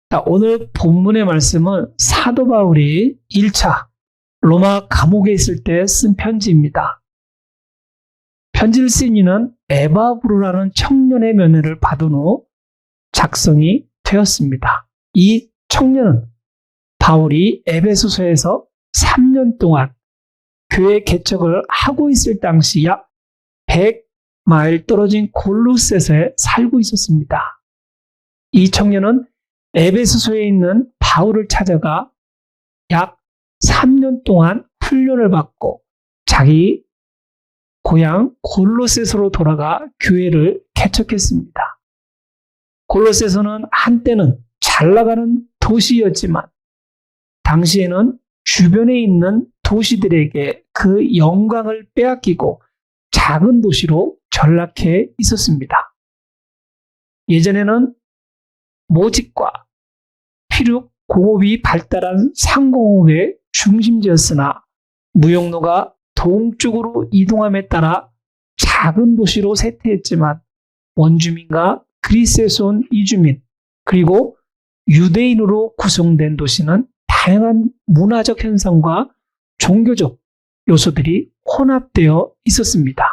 자, 오늘 본문의 말씀은 사도 바울이 1차 로마 감옥에 있을 때 쓴 편지입니다. 편지를 쓴 이는 에바브로라는 청년의 면회를 받은 후 작성이 되었습니다. 이 청년은 바울이 에베소서에서 3년 동안 교회 개척을 하고 있을 당시 약 100마일 떨어진 골로새서에 살고 있었습니다. 이 청년은 에베소서에 있는 바울을 찾아가 약 3년 동안 훈련을 받고 자기 고향 골로새서로 돌아가 교회를 개척했습니다. 골로새서는 한때는 잘 나가는 도시였지만 당시에는 주변에 있는 도시들에게 그 영광을 빼앗기고 작은 도시로 전락해 있었습니다. 예전에는 모직과 피륙 공업이 발달한 상공업의 중심지였으나 무역로가 동쪽으로 이동함에 따라 작은 도시로 쇠퇴했지만 원주민과 그리스에서 온 이주민 그리고 유대인으로 구성된 도시는 다양한 문화적 현상과 종교적 요소들이 혼합되어 있었습니다.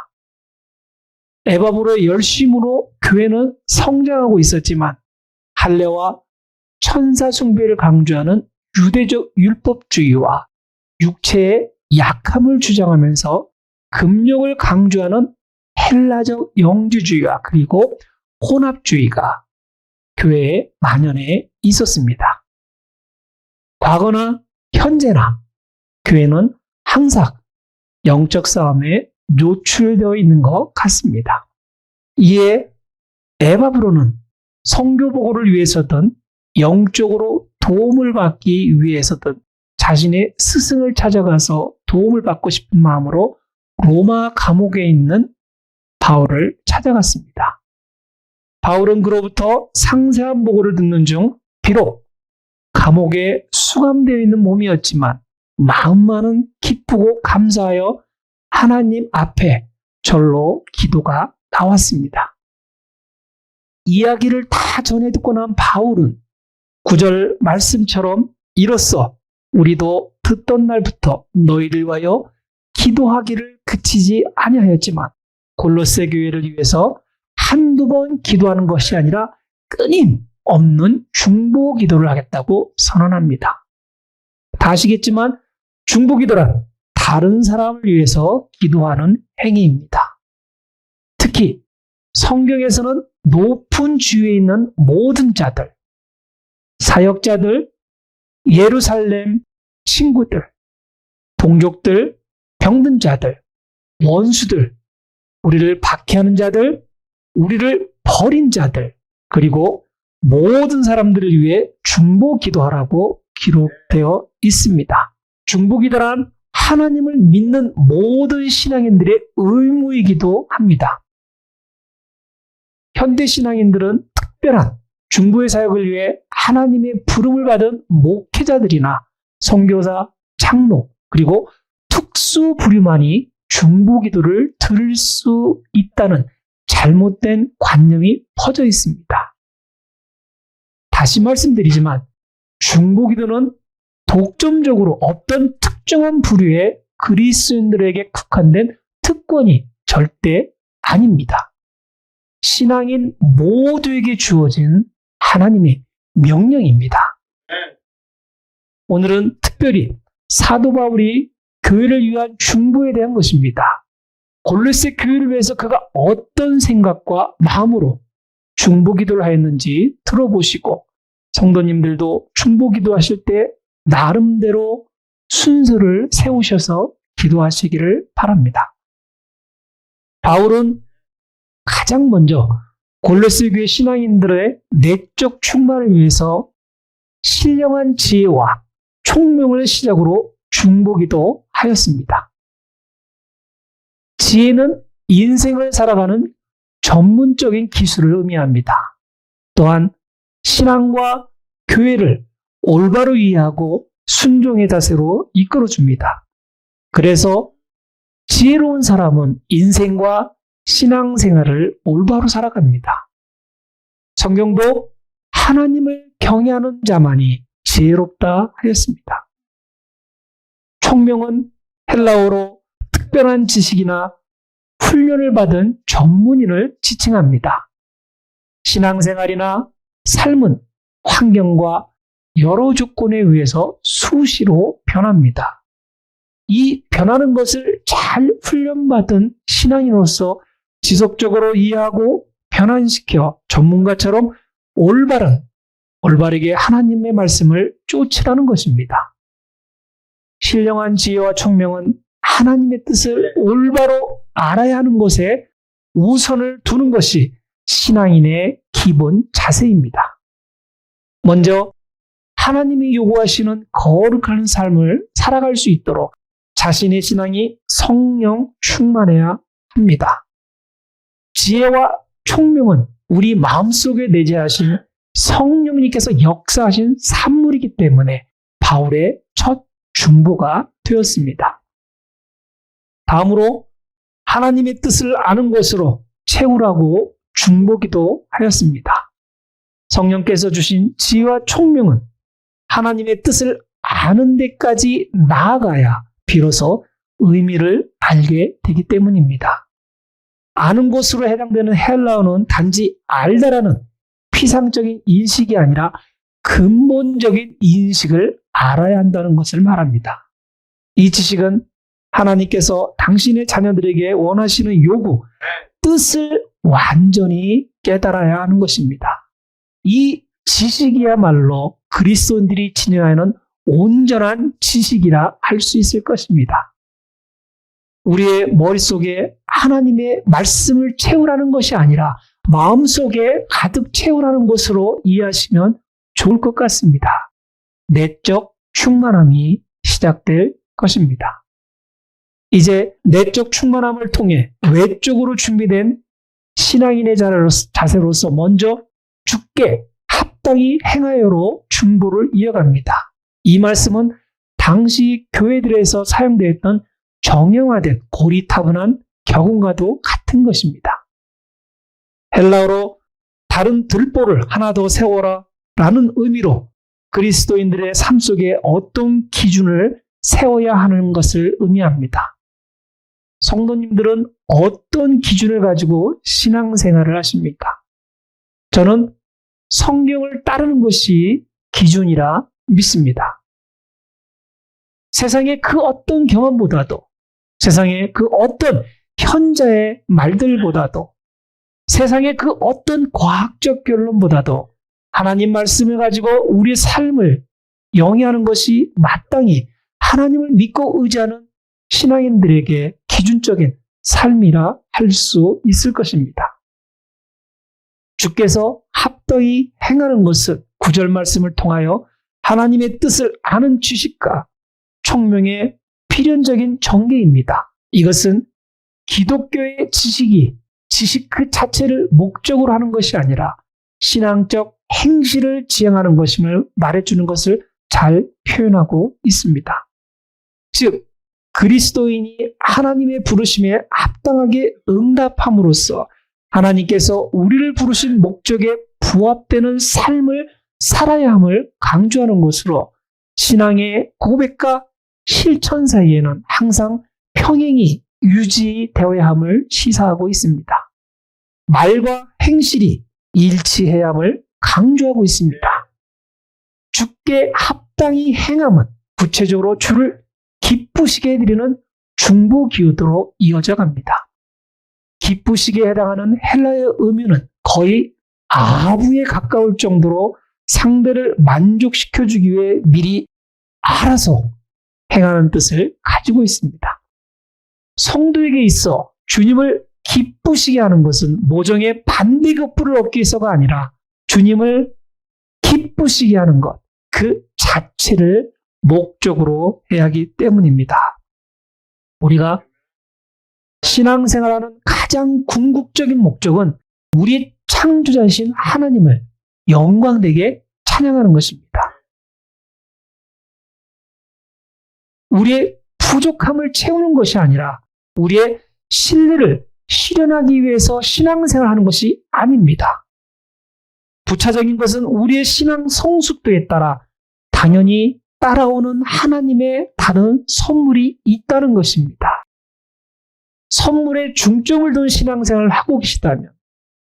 에바브로의 열심으로 교회는 성장하고 있었지만 할례와 천사 숭배를 강조하는 유대적 율법주의와 육체의 약함을 주장하면서 금욕을 강조하는 헬라적 영주주의와 그리고 혼합주의가 교회에 만연해 있었습니다. 과거나 현재나 교회는 항상 영적 싸움에 노출되어 있는 것 같습니다. 이에 에바브로는 선교 보고를 위해서든 영적으로 도움을 받기 위해서든 자신의 스승을 찾아가서 도움을 받고 싶은 마음으로 로마 감옥에 있는 바울을 찾아갔습니다. 바울은 그로부터 상세한 보고를 듣는 중 비록 감옥에 수감되어 있는 몸이었지만 마음만은 기쁘고 감사하여 하나님 앞에 절로 기도가 나왔습니다. 이야기를 다 전해 듣고 난 바울은 9절 말씀처럼 이로써 우리도 듣던 날부터 너희를 위하여 기도하기를 그치지 아니하였지만 골로새 교회를 위해서 한두 번 기도하는 것이 아니라 끊임없는 중보 기도를 하겠다고 선언합니다. 다 아시겠지만 중보 기도란 다른 사람을 위해서 기도하는 행위입니다. 특히 성경에서는 높은 지위에 있는 모든 자들, 사역자들, 예루살렘 친구들, 동족들, 병든 자들, 원수들, 우리를 박해하는 자들, 우리를 버린 자들, 그리고 모든 사람들을 위해 중보 기도하라고 기록되어 있습니다. 중보 기도란 하나님을 믿는 모든 신앙인들의 의무이기도 합니다. 현대 신앙인들은 특별한 중보의 사역을 위해 하나님의 부름을 받은 목회자들이나 선교사, 장로, 그리고 특수 부류만이 중보 기도를 들을 수 있다는 잘못된 관념이 퍼져 있습니다. 다시 말씀드리지만 중보 기도는 독점적으로 어떤 특정한 부류의 그리스도인들에게 국한된 특권이 절대 아닙니다. 신앙인 모두에게 주어진 하나님의 명령입니다. 오늘은 특별히 사도 바울이 교회를 위한 중보에 대한 것입니다. 골로새 교회를 위해서 그가 어떤 생각과 마음으로 중보 기도를 하였는지 들어보시고 성도님들도 중보 기도하실 때 나름대로 순서를 세우셔서 기도하시기를 바랍니다. 바울은 가장 먼저 골로새 교회 신앙인들의 내적 충만을 위해서 신령한 지혜와 총명을 시작으로 중보기도 하였습니다. 지혜는 인생을 살아가는 전문적인 기술을 의미합니다. 또한 신앙과 교회를 올바로 이해하고 순종의 자세로 이끌어줍니다. 그래서 지혜로운 사람은 인생과 신앙생활을 올바로 살아갑니다. 성경도 하나님을 경외하는 자만이 지혜롭다 하였습니다. 총명은 헬라어로 특별한 지식이나 훈련을 받은 전문인을 지칭합니다. 신앙생활이나 삶은 환경과 여러 조건에 의해서 수시로 변합니다. 이 변하는 것을 잘 훈련받은 신앙인으로서 지속적으로 이해하고 변환시켜 전문가처럼 올바르게 하나님의 말씀을 쫓으라는 것입니다. 신령한 지혜와 총명은 하나님의 뜻을 올바로 알아야 하는 것에 우선을 두는 것이 신앙인의 기본 자세입니다. 먼저 하나님이 요구하시는 거룩한 삶을 살아갈 수 있도록 자신의 신앙이 성령 충만해야 합니다. 지혜와 총명은 우리 마음속에 내재하신 성령님께서 역사하신 산물이기 때문에 바울의 첫 중보가 되었습니다. 다음으로 하나님의 뜻을 아는 것으로 채우라고 중보기도 하였습니다. 성령께서 주신 지혜와 총명은 하나님의 뜻을 아는 데까지 나아가야 비로소 의미를 알게 되기 때문입니다. 아는 것으로 해당되는 헬라어는 단지 알다라는 피상적인 인식이 아니라 근본적인 인식을 알아야 한다는 것을 말합니다. 이 지식은 하나님께서 당신의 자녀들에게 원하시는 요구, 뜻을 완전히 깨달아야 하는 것입니다. 이 지식이야말로 그리스도인들이 지녀야 하는 온전한 지식이라 할 수 있을 것입니다. 우리의 머릿속에 하나님의 말씀을 채우라는 것이 아니라 마음속에 가득 채우라는 것으로 이해하시면 좋을 것 같습니다. 내적 충만함이 시작될 것입니다. 이제 내적 충만함을 통해 외적으로 준비된 신앙인의 자세로서 먼저 주께 합당히 행하여로 중보를 이어갑니다. 이 말씀은 당시 교회들에서 사용되었던 정형화된 고리타분한 격언과도 같은 것입니다. 헬라어로 다른 들보를 하나 더 세워라 라는 의미로 그리스도인들의 삶 속에 어떤 기준을 세워야 하는 것을 의미합니다. 성도님들은 어떤 기준을 가지고 신앙생활을 하십니까? 저는 성경을 따르는 것이 기준이라 믿습니다. 세상의 그 어떤 경험보다도, 세상의 그 어떤 현자의 말들보다도, 세상의 그 어떤 과학적 결론보다도 하나님 말씀을 가지고 우리의 삶을 영위하는 것이 마땅히 하나님을 믿고 의지하는 신앙인들에게 기준적인 삶이라 할 수 있을 것입니다. 주께서 합당히 행하는 것은 구절 말씀을 통하여 하나님의 뜻을 아는 지식과 총명의 필연적인 전개입니다. 이것은 기독교의 지식 그 자체를 목적으로 하는 것이 아니라 신앙적 행실을 지향하는 것임을 말해주는 것을 잘 표현하고 있습니다. 즉, 그리스도인이 하나님의 부르심에 합당하게 응답함으로써 하나님께서 우리를 부르신 목적에 부합되는 삶을 살아야 함을 강조하는 것으로 신앙의 고백과 실천 사이에는 항상 평행이 유지되어야 함을 시사하고 있습니다. 말과 행실이 일치해야 함을 강조하고 있습니다. 주께 합당히 행함은 구체적으로 주를 기쁘시게 해드리는 중보 기도로 이어져 갑니다. 기쁘시게 해당하는 헬라의 의미는 거의 아부에 가까울 정도로 상대를 만족시켜주기 위해 미리 알아서 행하는 뜻을 가지고 있습니다. 성도에게 있어 주님을 기쁘시게 하는 것은 모종의 반대급부를 얻기 위해서가 아니라 주님을 기쁘시게 하는 것, 그 자체를 목적으로 해야 하기 때문입니다. 우리가 신앙생활하는 가장 궁극적인 목적은 우리의 창조자이신 하나님을 영광되게 찬양하는 것입니다. 우리의 부족함을 채우는 것이 아니라 우리의 신뢰를 실현하기 위해서 신앙생활하는 것이 아닙니다. 부차적인 것은 우리의 신앙 성숙도에 따라 당연히 따라오는 하나님의 다른 선물이 있다는 것입니다. 선물에 중점을 둔 신앙생활을 하고 계시다면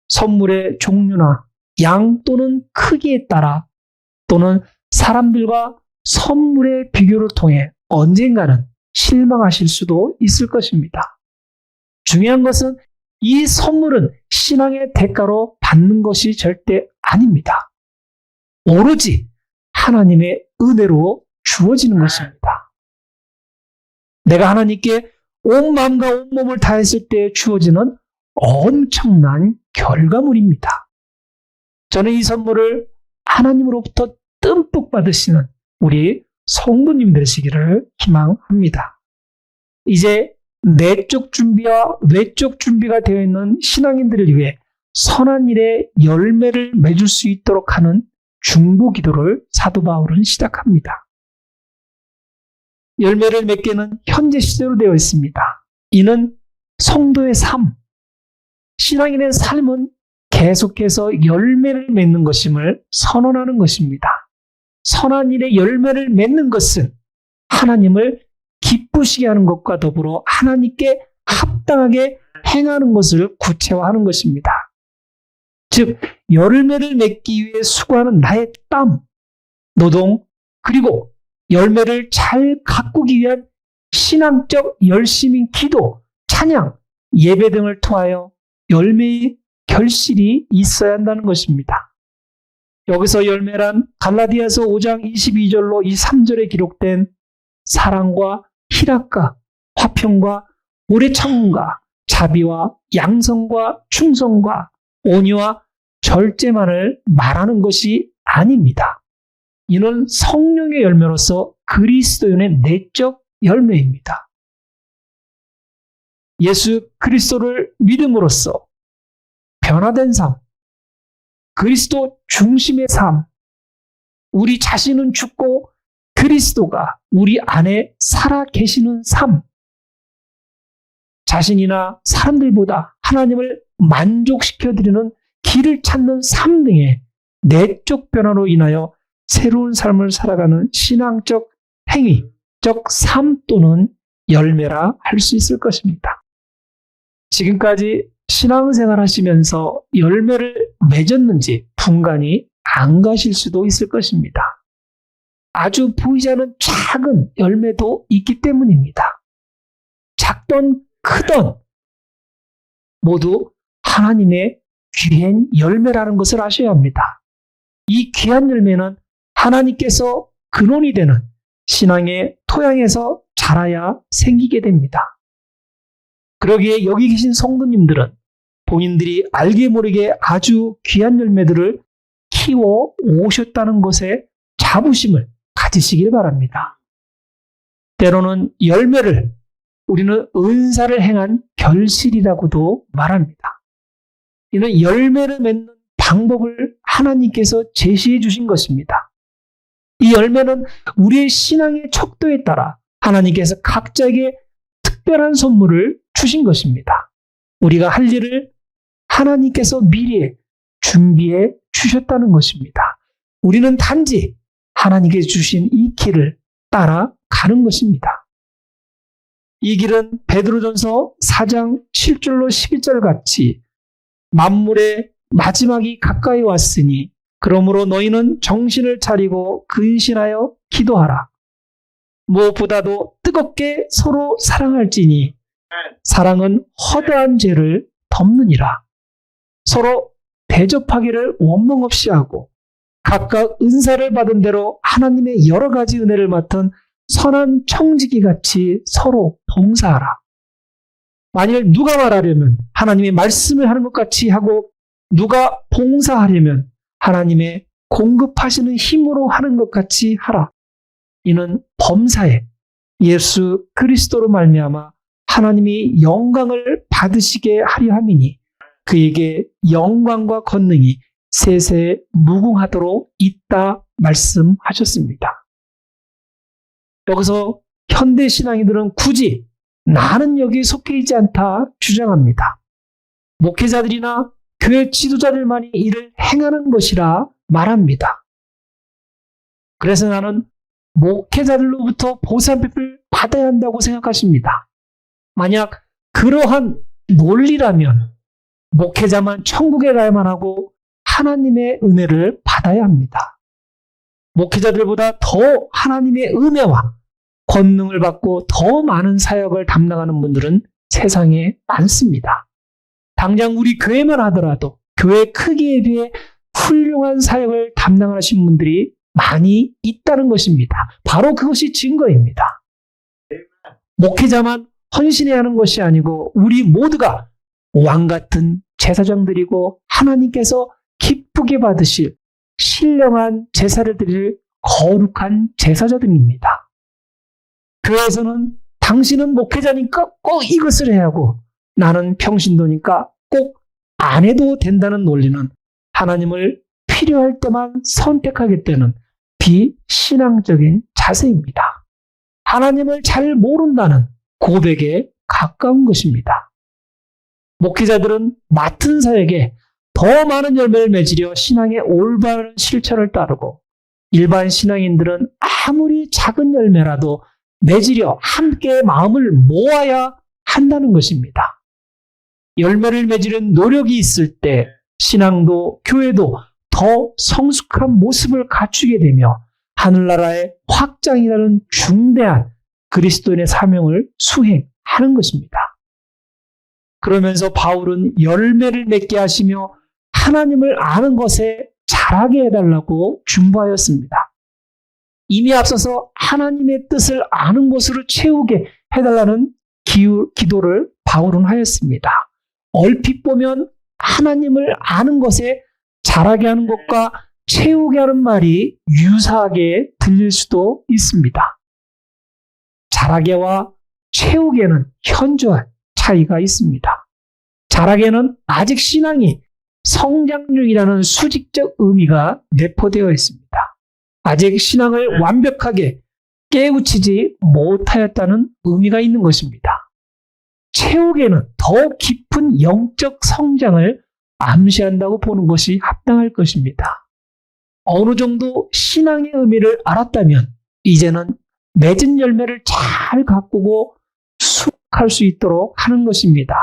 선물의 종류나 양 또는 크기에 따라 또는 사람들과 선물의 비교를 통해 언젠가는 실망하실 수도 있을 것입니다. 중요한 것은 이 선물은 신앙의 대가로 받는 것이 절대 아닙니다. 오로지 하나님의 은혜로 주어지는 것입니다. 내가 하나님께 온 마음과 온 몸을 다했을 때 주어지는 엄청난 결과물입니다. 저는 이 선물을 하나님으로부터 듬뿍 받으시는 우리 성도님 되시기를 희망합니다. 이제 내적 준비와 외적 준비가 되어 있는 신앙인들을 위해 선한 일의 열매를 맺을 수 있도록 하는 중보 기도를 사도 바울은 시작합니다. 열매를 맺게는 현재 시제로 되어 있습니다. 이는 성도의 삶, 신앙인의 삶은 계속해서 열매를 맺는 것임을 선언하는 것입니다. 선한 일의 열매를 맺는 것은 하나님을 기쁘시게 하는 것과 더불어 하나님께 합당하게 행하는 것을 구체화하는 것입니다. 즉, 열매를 맺기 위해 수고하는 나의 땀, 노동, 그리고 열매를 잘 가꾸기 위한 신앙적 열심인 기도, 찬양, 예배 등을 통하여 열매의 결실이 있어야 한다는 것입니다. 여기서 열매란 갈라디아서 5장 22절로 이 3절에 기록된 사랑과 희락과 화평과 오래 참음과 자비와 양성과 충성과 온유와 절제만을 말하는 것이 아닙니다. 이는 성령의 열매로서 그리스도인의 내적 열매입니다. 예수 그리스도를 믿음으로써 변화된 삶, 그리스도 중심의 삶, 우리 자신은 죽고 그리스도가 우리 안에 살아 계시는 삶, 자신이나 사람들보다 하나님을 만족시켜드리는 길을 찾는 삶 등의 내적 변화로 인하여 새로운 삶을 살아가는 신앙적 행위적 삶 또는 열매라 할 수 있을 것입니다. 지금까지 신앙생활 하시면서 열매를 맺었는지 분간이 안 가실 수도 있을 것입니다. 아주 보이지 않는 작은 열매도 있기 때문입니다. 작던 크던 모두 하나님의 귀한 열매라는 것을 아셔야 합니다. 이 귀한 열매는 하나님께서 근원이 되는 신앙의 토양에서 자라야 생기게 됩니다. 그러기에 여기 계신 성도님들은 본인들이 알게 모르게 아주 귀한 열매들을 키워 오셨다는 것에 자부심을 가지시길 바랍니다. 때로는 열매를 우리는 은사를 행한 결실이라고도 말합니다. 이는 열매를 맺는 방법을 하나님께서 제시해 주신 것입니다. 이 열매는 우리의 신앙의 척도에 따라 하나님께서 각자에게 특별한 선물을 주신 것입니다. 우리가 할 일을 하나님께서 미리 준비해 주셨다는 것입니다. 우리는 단지 하나님께서 주신 이 길을 따라가는 것입니다. 이 길은 베드로전서 4장 7절로 11절 같이 만물의 마지막이 가까이 왔으니 그러므로 너희는 정신을 차리고 근신하여 기도하라. 무엇보다도 뜨겁게 서로 사랑할지니 사랑은 허다한 죄를 덮느니라. 서로 대접하기를 원망 없이 하고 각각 은사를 받은 대로 하나님의 여러 가지 은혜를 맡은 선한 청지기 같이 서로 봉사하라. 만일 누가 말하려면 하나님의 말씀을 하는 것 같이 하고 누가 봉사하려면 하나님의 공급하시는 힘으로 하는 것 같이 하라. 이는 범사에 예수 그리스도로 말미암아 하나님이 영광을 받으시게 하려 함이니 그에게 영광과 권능이 세세 무궁하도록 있다 말씀하셨습니다. 여기서 현대 신앙인들은 굳이 나는 여기에 속해 있지 않다 주장합니다. 목회자들이나 교회 지도자들만이 이를 행하는 것이라 말합니다. 그래서 나는 목회자들로부터 보살핌을 받아야 한다고 생각하십니다. 만약 그러한 논리라면 목회자만 천국에 가야만 하고 하나님의 은혜를 받아야 합니다. 목회자들보다 더 하나님의 은혜와 권능을 받고 더 많은 사역을 담당하는 분들은 세상에 많습니다. 당장 우리 교회만 하더라도 교회 크기에 비해 훌륭한 사역을 담당하신 분들이 많이 있다는 것입니다. 바로 그것이 증거입니다. 목회자만 헌신해야 하는 것이 아니고 우리 모두가 왕같은 제사장들이고 하나님께서 기쁘게 받으실 신령한 제사를 드릴 거룩한 제사자들입니다. 교회에서는 당신은 목회자니까 꼭 이것을 해야 하고 나는 평신도니까 꼭 안 해도 된다는 논리는 하나님을 필요할 때만 선택하겠다는 비신앙적인 자세입니다. 하나님을 잘 모른다는 고백에 가까운 것입니다. 목회자들은 맡은 사역에 더 많은 열매를 맺으려 신앙의 올바른 실천을 따르고 일반 신앙인들은 아무리 작은 열매라도 맺으려 함께 마음을 모아야 한다는 것입니다. 열매를 맺으려는 노력이 있을 때 신앙도 교회도 더 성숙한 모습을 갖추게 되며 하늘나라의 확장이라는 중대한 그리스도인의 사명을 수행하는 것입니다. 그러면서 바울은 열매를 맺게 하시며 하나님을 아는 것에 자라게 해달라고 중보하였습니다. 이미 앞서서 하나님의 뜻을 아는 것으로 채우게 해달라는 기도를 바울은 하였습니다. 얼핏 보면 하나님을 아는 것에 자라게 하는 것과 채우게 하는 말이 유사하게 들릴 수도 있습니다. 자라게와 채우게는 현저한 차이가 있습니다. 자라게는 아직 신앙이 성장 중이라는 수직적 의미가 내포되어 있습니다. 아직 신앙을 완벽하게 깨우치지 못하였다는 의미가 있는 것입니다. 채우게는 더 깊은 영적 성장을 암시한다고 보는 것이 합당할 것입니다. 어느 정도 신앙의 의미를 알았다면 이제는 맺은 열매를 잘 가꾸고 수확할 수 있도록 하는 것입니다.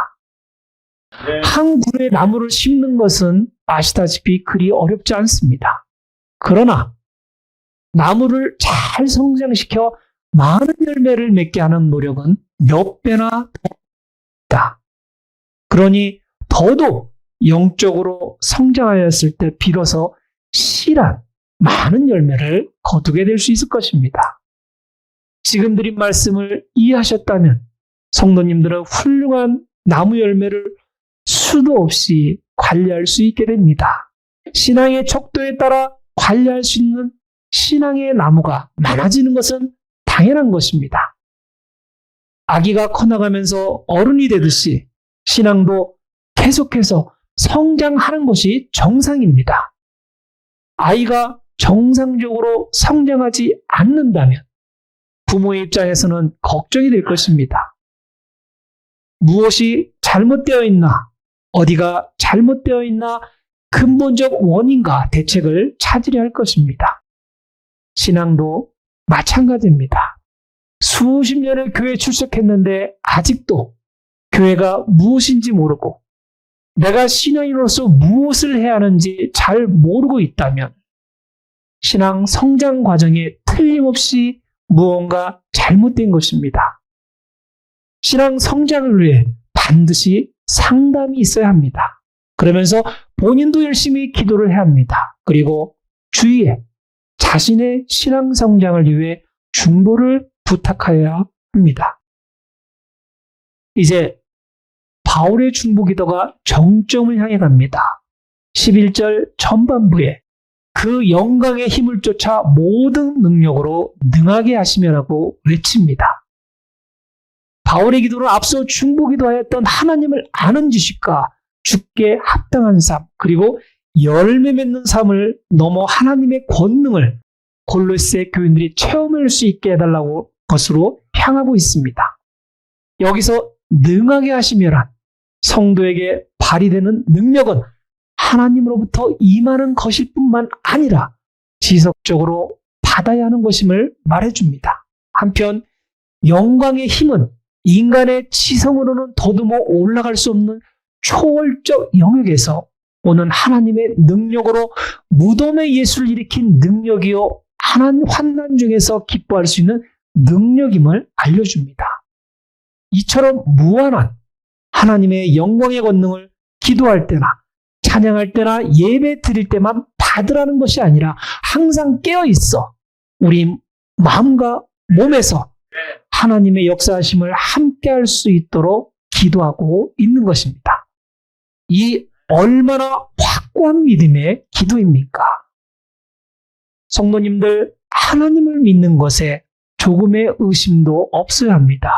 네. 한 그루의 나무를 심는 것은 아시다시피 그리 어렵지 않습니다. 그러나 나무를 잘 성장시켜 많은 열매를 맺게 하는 노력은 몇 배나 더 있다. 그러니 더더욱 영적으로 성장하였을 때 비로소 실한 많은 열매를 거두게 될 수 있을 것입니다. 지금 드린 말씀을 이해하셨다면 성도님들은 훌륭한 나무 열매를 수도 없이 관리할 수 있게 됩니다. 신앙의 척도에 따라 관리할 수 있는 신앙의 나무가 많아지는 것은 당연한 것입니다. 아기가 커나가면서 어른이 되듯이 신앙도 계속해서 성장하는 것이 정상입니다. 아이가 정상적으로 성장하지 않는다면 부모의 입장에서는 걱정이 될 것입니다. 무엇이 잘못되어 있나, 어디가 잘못되어 있나 근본적 원인과 대책을 찾으려 할 것입니다. 신앙도 마찬가지입니다. 수십 년을 교회에 출석했는데 아직도 교회가 무엇인지 모르고 내가 신앙인으로서 무엇을 해야 하는지 잘 모르고 있다면 신앙 성장 과정에 틀림없이 무언가 잘못된 것입니다. 신앙 성장을 위해 반드시 상담이 있어야 합니다. 그러면서 본인도 열심히 기도를 해야 합니다. 그리고 주위에 자신의 신앙 성장을 위해 중보를 부탁해야 합니다. 이제 바울의 중보 기도가 정점을 향해 갑니다. 11절 전반부에 그 영광의 힘을 쫓아 모든 능력으로 능하게 하시며라고 외칩니다. 바울의 기도는 앞서 중보 기도하였던 하나님을 아는 지식과 주께 합당한 삶, 그리고 열매 맺는 삶을 넘어 하나님의 권능을 골로새 교인들이 체험할 수 있게 해달라고 것으로 향하고 있습니다. 여기서 능하게 하시며란 성도에게 발휘되는 능력은 하나님으로부터 임하는 것일 뿐만 아니라 지속적으로 받아야 하는 것임을 말해줍니다. 한편 영광의 힘은 인간의 지성으로는 더듬어 올라갈 수 없는 초월적 영역에서 오는 하나님의 능력으로 무덤의 예수를 일으킨 능력이요 환난 중에서 기뻐할 수 있는 능력임을 알려줍니다. 이처럼 무한한 하나님의 영광의 권능을 기도할 때나 찬양할 때나 예배 드릴 때만 받으라는 것이 아니라 항상 깨어있어 우리 마음과 몸에서 하나님의 역사하심을 함께할 수 있도록 기도하고 있는 것입니다. 이 얼마나 확고한 믿음의 기도입니까? 성도님들, 하나님을 믿는 것에 조금의 의심도 없어야 합니다.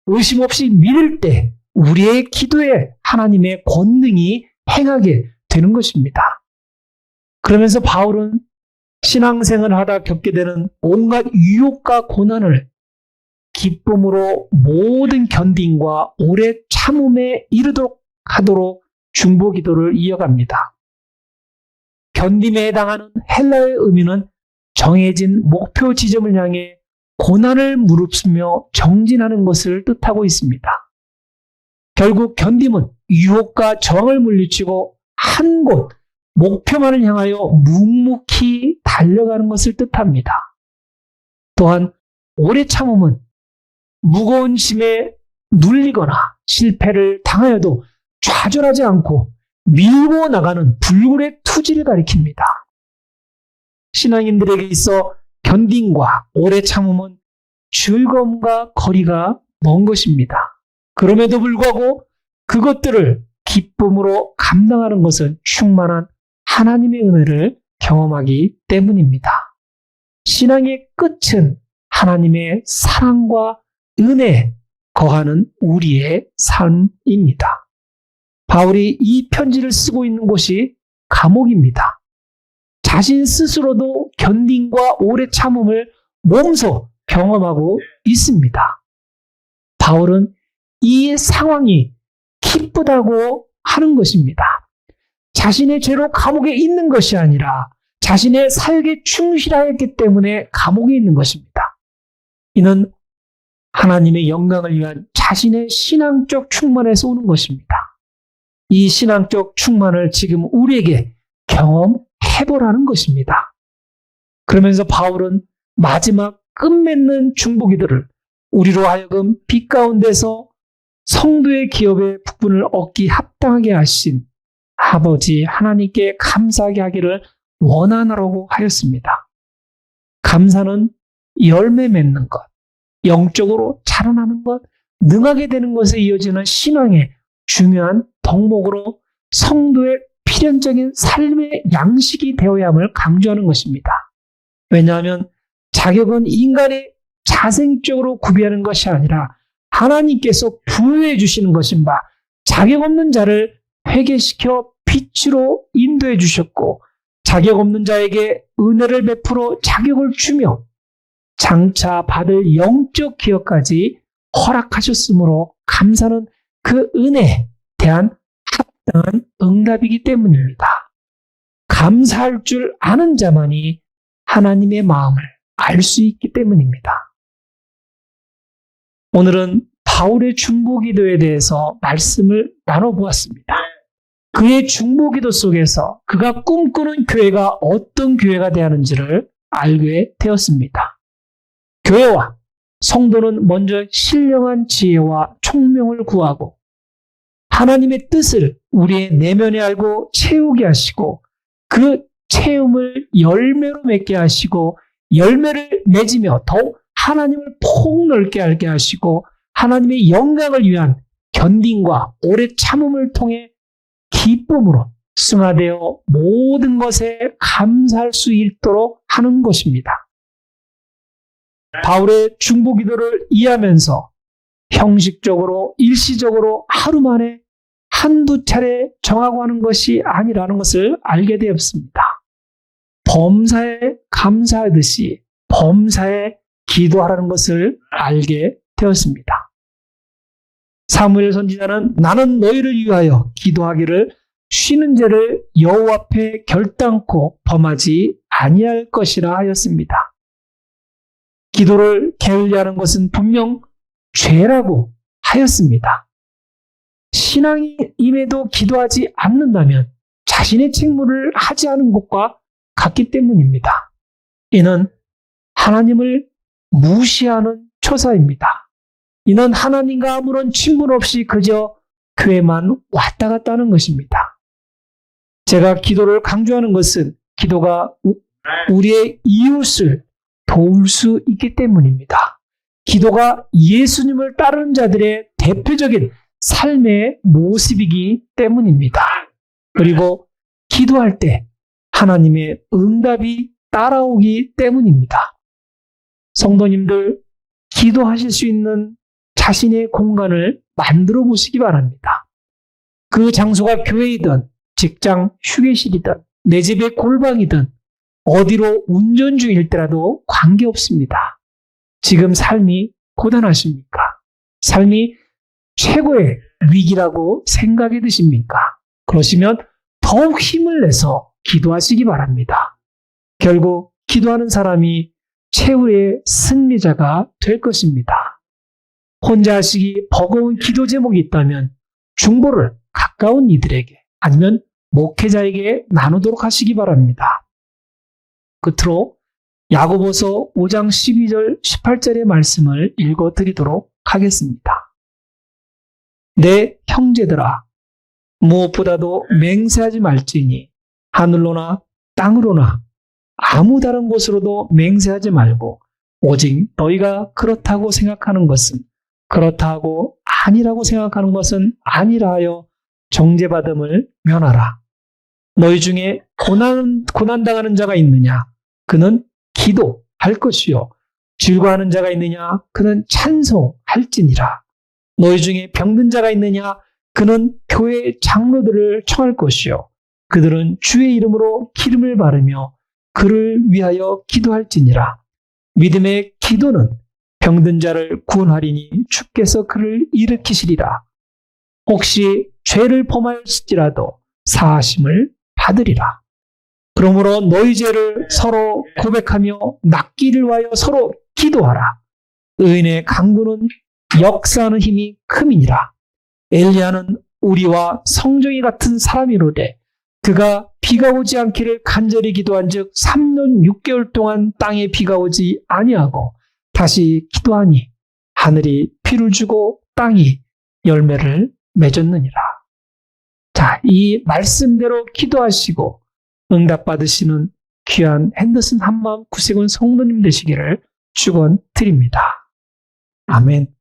의심 없이 믿을 때 우리의 기도에 하나님의 권능이 행하게 되는 것입니다. 그러면서 바울은 신앙생활을 하다 겪게 되는 온갖 유혹과 고난을 기쁨으로 모든 견딘과 오래 참음에 이르도록 하도록 중보기도를 이어갑니다. 견딤에 해당하는 헬라어의 의미는 정해진 목표 지점을 향해 고난을 무릅쓰며 정진하는 것을 뜻하고 있습니다. 결국 견딤은 유혹과 저항을 물리치고 한 곳 목표만을 향하여 묵묵히 달려가는 것을 뜻합니다. 또한 오래 참음은 무거운 짐에 눌리거나 실패를 당하여도 좌절하지 않고 밀고 나가는 불굴의 투지를 가리킵니다. 신앙인들에게 있어 견딤과 오래 참음은 즐거움과 거리가 먼 것입니다. 그럼에도 불구하고 그것들을 기쁨으로 감당하는 것은 충만한 하나님의 은혜를 경험하기 때문입니다. 신앙의 끝은 하나님의 사랑과 은혜에 거하는 우리의 삶입니다. 바울이 이 편지를 쓰고 있는 곳이 감옥입니다. 자신 스스로도 견딤과 오래 참음을 몸소 경험하고 있습니다. 바울은 이 상황이 기쁘다고 하는 것입니다. 자신의 죄로 감옥에 있는 것이 아니라 자신의 사역에 충실하였기 때문에 감옥에 있는 것입니다. 이는 하나님의 영광을 위한 자신의 신앙적 충만에서 오는 것입니다. 이 신앙적 충만을 지금 우리에게 경험해보라는 것입니다. 그러면서 바울은 마지막 끝맺는 중보기도를 우리로 하여금 빛 가운데서 성도의 기업의 부분을 얻기 합당하게 하신 아버지 하나님께 감사하게 하기를 원하노라고 하였습니다. 감사는 열매 맺는 것, 영적으로 자라나는 것, 능하게 되는 것에 이어지는 신앙의 중요한 덕목으로 성도의 필연적인 삶의 양식이 되어야 함을 강조하는 것입니다. 왜냐하면 자격은 인간이 자생적으로 구비하는 것이 아니라 하나님께서 부여해 주시는 것인 바 자격 없는 자를 회개시켜 빛으로 인도해 주셨고 자격 없는 자에게 은혜를 베풀어 자격을 주며 장차 받을 영적 기업까지 허락하셨으므로 감사는 그 은혜에 대한 합당한 응답이기 때문입니다. 감사할 줄 아는 자만이 하나님의 마음을 알 수 있기 때문입니다. 오늘은 바울의 중보기도에 대해서 말씀을 나눠보았습니다. 그의 중보기도 속에서 그가 꿈꾸는 교회가 어떤 교회가 되어야 하는지를 알게 되었습니다. 교회와 성도는 먼저 신령한 지혜와 총명을 구하고 하나님의 뜻을 우리의 내면에 알고 채우게 하시고 그 체험을 열매로 맺게 하시고 열매를 맺으며 더욱 하나님을 폭넓게 알게 하시고 하나님의 영광을 위한 견딤과 오래 참음을 통해 기쁨으로 승화되어 모든 것에 감사할 수 있도록 하는 것입니다. 바울의 중보기도를 이해하면서 형식적으로 일시적으로 하루 만에 한두 차례 정하고 하는 것이 아니라는 것을 알게 되었습니다. 범사에 감사하듯이 범사에 기도하라는 것을 알게 되었습니다. 사무엘 선지자는 나는 너희를 위하여 기도하기를 쉬는 죄를 여호와 앞에 결단코 범하지 아니할 것이라 하였습니다. 기도를 게을리하는 것은 분명 죄라고 하였습니다. 신앙임에도 기도하지 않는다면 자신의 책무를 하지 않은 것과 같기 때문입니다. 이는 하나님을 무시하는 초사입니다. 이는 하나님과 아무런 친분 없이 그저 교회만 왔다 갔다 하는 것입니다. 제가 기도를 강조하는 것은 기도가 우리의 이웃을 도울 수 있기 때문입니다. 기도가 예수님을 따르는 자들의 대표적인 삶의 모습이기 때문입니다. 그리고 기도할 때 하나님의 응답이 따라오기 때문입니다. 성도님들, 기도하실 수 있는 자신의 공간을 만들어 보시기 바랍니다. 그 장소가 교회이든 직장 휴게실이든 내 집의 골방이든 어디로 운전 중일 때라도 관계없습니다. 지금 삶이 고단하십니까? 삶이 최고의 위기라고 생각이 드십니까? 그러시면 더욱 힘을 내서 기도하시기 바랍니다. 결국 기도하는 사람이 최후의 승리자가 될 것입니다. 혼자 하시기 버거운 기도 제목이 있다면 중보를 가까운 이들에게 아니면 목회자에게 나누도록 하시기 바랍니다. 끝으로 야고보서 5장 12절 18절의 말씀을 읽어드리도록 하겠습니다. 내 형제들아, 무엇보다도 맹세하지 말지니 하늘로나 땅으로나 아무 다른 곳으로도 맹세하지 말고 오직 너희가 그렇다고 생각하는 것은 그렇다 하고 아니라고 생각하는 것은 아니라 하여 정죄받음을 면하라. 너희 중에 고난당하는 자가 있느냐? 그는 기도할 것이요. 즐거워하는 자가 있느냐? 그는 찬송할지니라. 너희 중에 병든 자가 있느냐? 그는 교회 장로들을 청할 것이요. 그들은 주의 이름으로 기름을 바르며 그를 위하여 기도할지니라. 믿음의 기도는 병든 자를 구원하리니 주께서 그를 일으키시리라. 혹시 죄를 범하였을지라도 사하심을 받으리라. 그러므로 너희 죄를 서로 고백하며 낫기를 위하여 서로 기도하라. 의인의 강구는 역사하는 힘이 큼이니라. 엘리야는 우리와 성정이 같은 사람이로되 그가 비가 오지 않기를 간절히 기도한즉 3년 6개월 동안 땅에 비가 오지 아니하고 다시 기도하니 하늘이 비를 주고 땅이 열매를 맺었느니라. 자, 이 말씀대로 기도하시고 응답받으시는 귀한 핸더슨 한마음 구세군 성도님 되시기를 축원드립니다. 아멘.